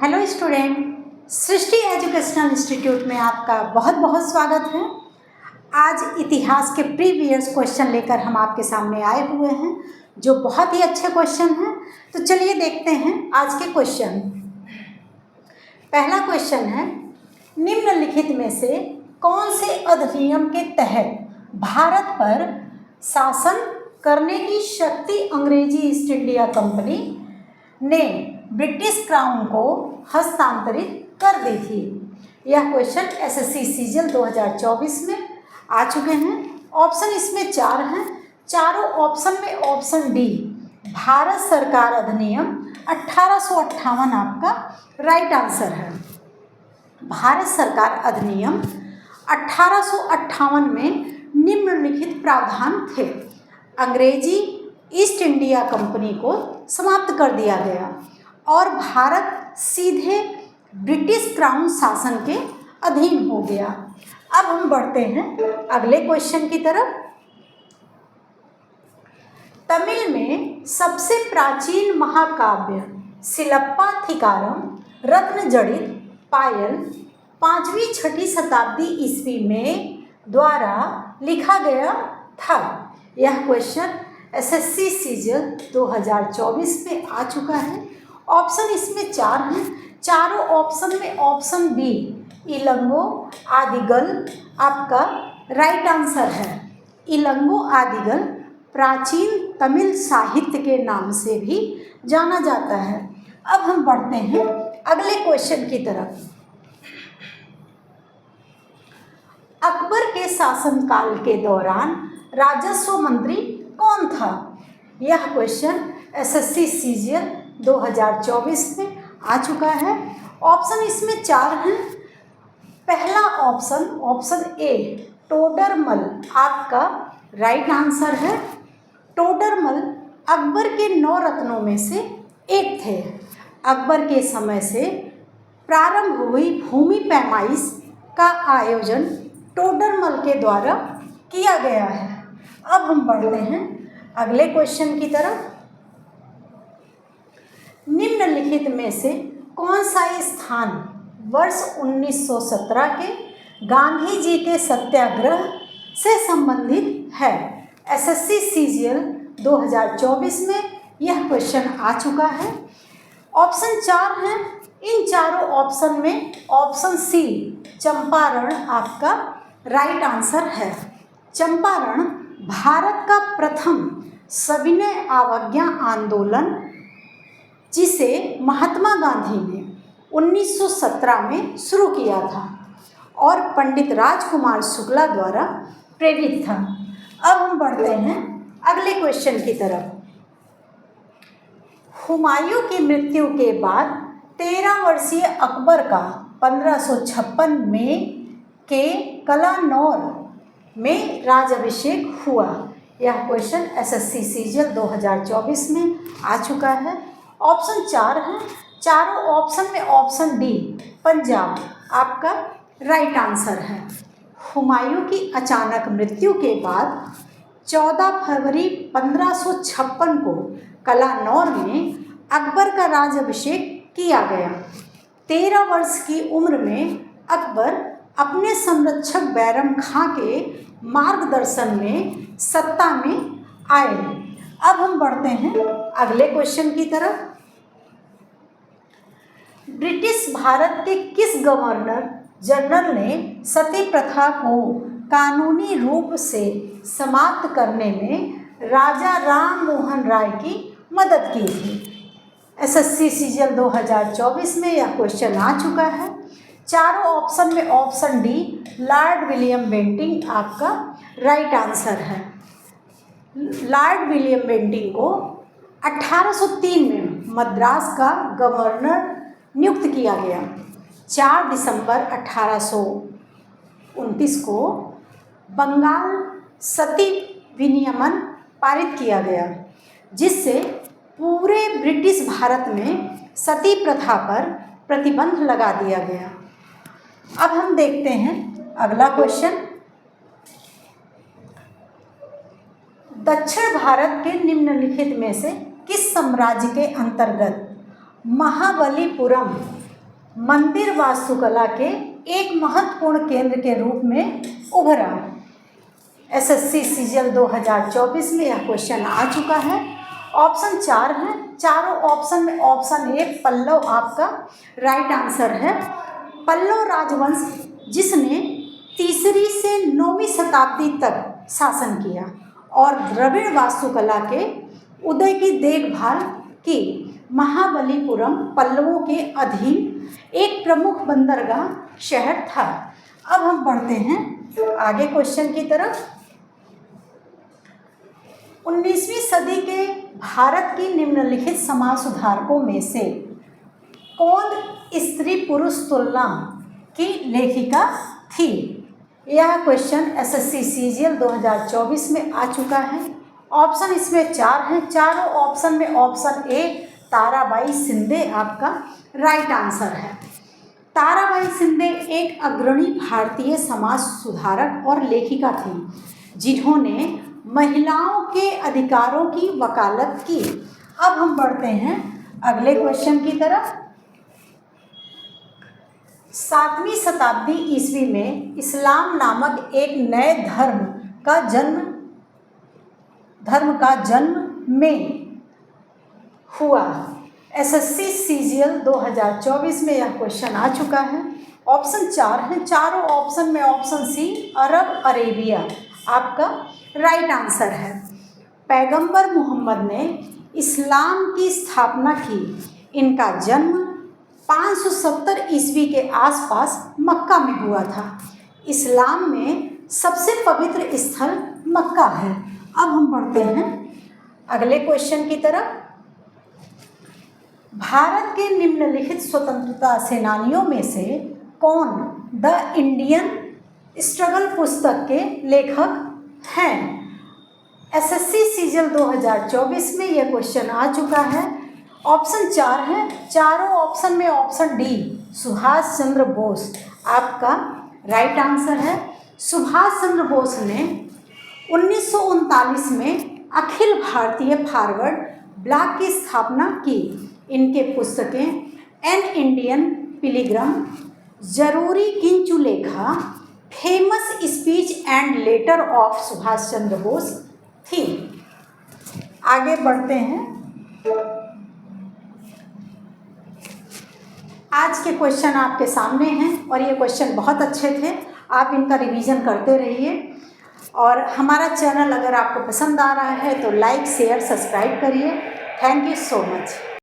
Hello student, सृष्टि educational institute में आपका बहुत बहुत स्वागत है। आज इतिहास के प्रीवियस क्वेश्चन लेकर हम आपके सामने आए हुए हैं, जो बहुत ही अच्छे क्वेश्चन हैं। तो चलिए देखते हैं आज के क्वेश्चन। पहला क्वेश्चन है, निम्नलिखित में से कौन से अधिनियम के तहत भारत पर शासन करने की शक्ति अंग्रेजी ईस्ट इंडिया कंपनी ने ब्रिटिश क्राउन को हस्तांतरित कर दी थी? यह क्वेश्चन एसएससी सीजीएल 2024 में आ चुके हैं। ऑप्शन इसमें 4 हैं। चारों ऑप्शन में ऑप्शन डी भारत सरकार अधिनियम 1858 आपका राइट आंसर है। भारत सरकार अधिनियम 1858 में निम्नलिखित प्रावधान थे। अंग्रेजी ईस्ट इंडिया कंपनी को समाप्त कर दिया गया और भारत सीधे ब्रिटिश क्राउन शासन के अधीन हो गया। अब हम बढ़ते हैं अगले क्वेश्चन की तरफ। तमिल में सबसे प्राचीन महाकाव्य शिलप्पाथिकारम रत्न जड़ित पायल 5वीं-6वीं शताब्दी ईस्वी में द्वारा लिखा गया था। यह क्वेश्चन एसएससी सीजीएल 2024 में आ चुका है। ऑप्शन इसमें 4 हैं। चारों ऑप्शन में ऑप्शन बी इलंगो आदिगल आपका राइट आंसर है। इलंगो आदिगल प्राचीन तमिल साहित्य के नाम से भी जाना जाता है। अब हम बढ़ते हैं अगले क्वेश्चन की तरफ। अकबर के शासनकाल के दौरान राजस्व मंत्री कौन था? यह क्वेश्चन एसएससी सीजीएल 2024 में आ चुका है। ऑप्शन इसमें 4 हैं। पहला ऑप्शन ए टोडरमल आपका राइट आंसर है। टोडरमल अकबर के 9 रत्नों में से एक थे। अकबर के समय से प्रारंभ हुई भूमि पैमाइश का आयोजन टोडरमल के द्वारा किया गया है। अब हम बढ़ते हैं अगले क्वेश्चन की तरफ। निम्नलिखित में से कौन सा स्थान वर्ष 1917 के गांधी जी के सत्याग्रह से संबंधित है? एसएससी सीजीएल 2024 में यह क्वेश्चन आ चुका है। ऑप्शन 4 हैं। इन चारों ऑप्शन में ऑप्शन सी चंपारण आपका राइट आंसर है। चंपारण भारत का प्रथम सविनय अवज्ञा आंदोलन, जिसे महात्मा गांधी ने 1917 में शुरू किया था और पंडित राजकुमार शुक्ला द्वारा प्रेरित था। अब हम बढ़ते हैं अगले क्वेश्चन की तरफ। हुमायूं की मृत्यु के बाद 13 वर्षीय अकबर का 1556 में के कलानौर में राज्याभिषेक हुआ। यह क्वेश्चन एसएससी सीजीएल 2024 में आ चुका है। ऑप्शन 4 हैं। चारों ऑप्शन में ऑप्शन डी पंजाब आपका राइट आंसर है। हुमायूं की अचानक मृत्यु के बाद 14 फरवरी 1556 को कलानौर में अकबर का राज्याभिषेक किया गया। 13 वर्ष की उम्र में अकबर अपने संरक्षक बैरम खां के मार्गदर्शन में सत्ता में आए। अब हम बढ़ते हैं अगले क्वेश्चन की तरफ। ब्रिटिश भारत के किस गवर्नर जनरल ने सती प्रथा को कानूनी रूप से समाप्त करने में राजा राम मोहन राय की मदद की थी? एसएससी सीजीएल 2024 में यह क्वेश्चन आ चुका है। चारों ऑप्शन में option D Lord William Bentinck आपका राइट आंसर है। लॉर्ड विलियम बेंटिंक को 1803 में मद्रास का गवर्नर नियुक्त किया गया। 4 दिसंबर 1829 को बंगाल सती विनियमन पारित किया गया, जिससे पूरे ब्रिटिश भारत में सती प्रथा पर प्रतिबंध लगा दिया गया। अब हम देखते हैं अगला क्वेश्चन। दक्षिण भारत के निम्नलिखित में से किस साम्राज्य के अंतर्गत महाबलीपुरम मंदिर वास्तुकला के एक महत्वपूर्ण केंद्र के रूप में उभरा? एसएससी सीजीएल 2024 में यह क्वेश्चन आ चुका है। ऑप्शन 4 है, चारों ऑप्शन में ऑप्शन ए पल्लव आपका राइट आंसर है। पल्लव राजवंश जिसने 3वीं से 9वीं शताब्दी तक शासन किया और द्रविड़ वास्तुकला के उदय की देखभाल की। महाबलीपुरम पल्लवों के अधीन एक प्रमुख बंदरगाह शहर था। अब हम बढ़ते हैं आगे क्वेश्चन की तरफ। 19वीं सदी के भारत की निम्नलिखित समाज सुधारकों में से कौन स्त्री पुरुष तुलना की लेखिका थी? यह क्वेश्चन एसएससी सीजीएल 2024 में आ चुका है। ऑप्शन इसमें 4 हैं, चारों ऑप्शन में ऑप्शन ए ताराबाई शिंदे आपका राइट आंसर है। ताराबाई शिंदे एक अग्रणी भारतीय समाज सुधारक और लेखिका थी जिन्होंने महिलाओं के अधिकारों की वकालत की। अब हम बढ़ते हैं अगले क्वेश्चन की तरफ। 7वीं शताब्दी ईस्वी में इस्लाम नामक एक नए धर्म का जन्म में हुआ। एसएससी सीजीएल 2024 में यह क्वेश्चन आ चुका है। ऑप्शन 4 है, चारों ऑप्शन में ऑप्शन सी अरब अरेबिया आपका राइट आंसर है। पैगंबर मोहम्मद ने इस्लाम की स्थापना की। इनका जन्म 570 ईस्वी के आसपास मक्का में हुआ था। इस्लाम में सबसे पवित्र स्थल मक्का है। अब हम बढ़ते हैं अगले क्वेश्चन की तरफ। भारत के निम्नलिखित स्वतंत्रता सेनानियों में से कौन द इंडियन स्ट्रगल पुस्तक के लेखक हैं? एसएससी सीजीएल 2024 में यह क्वेश्चन आ चुका है। ऑप्शन 4 है, चारों ऑप्शन में ऑप्शन डी सुभाष चंद्र बोस आपका राइट आंसर है। सुभाष चंद्र बोस ने 1939 में अखिल भारतीय फॉरवर्ड ब्लॉक की स्थापना की। इनके पुस्तकें एन इंडियन पिलग्रम, जरूरी किंचु लेखा, famous speech and letter of Subhash Chandra Bose थी। आगे बढ़ते हैं। आज के क्वेश्चन आपके सामने हैं और ये क्वेश्चन बहुत अच्छे थे। आप इनका रिवीजन करते रहिए और हमारा चैनल अगर आपको पसंद आ रहा है तो लाइक शेयर सब्सक्राइब करिए। Thank you so much.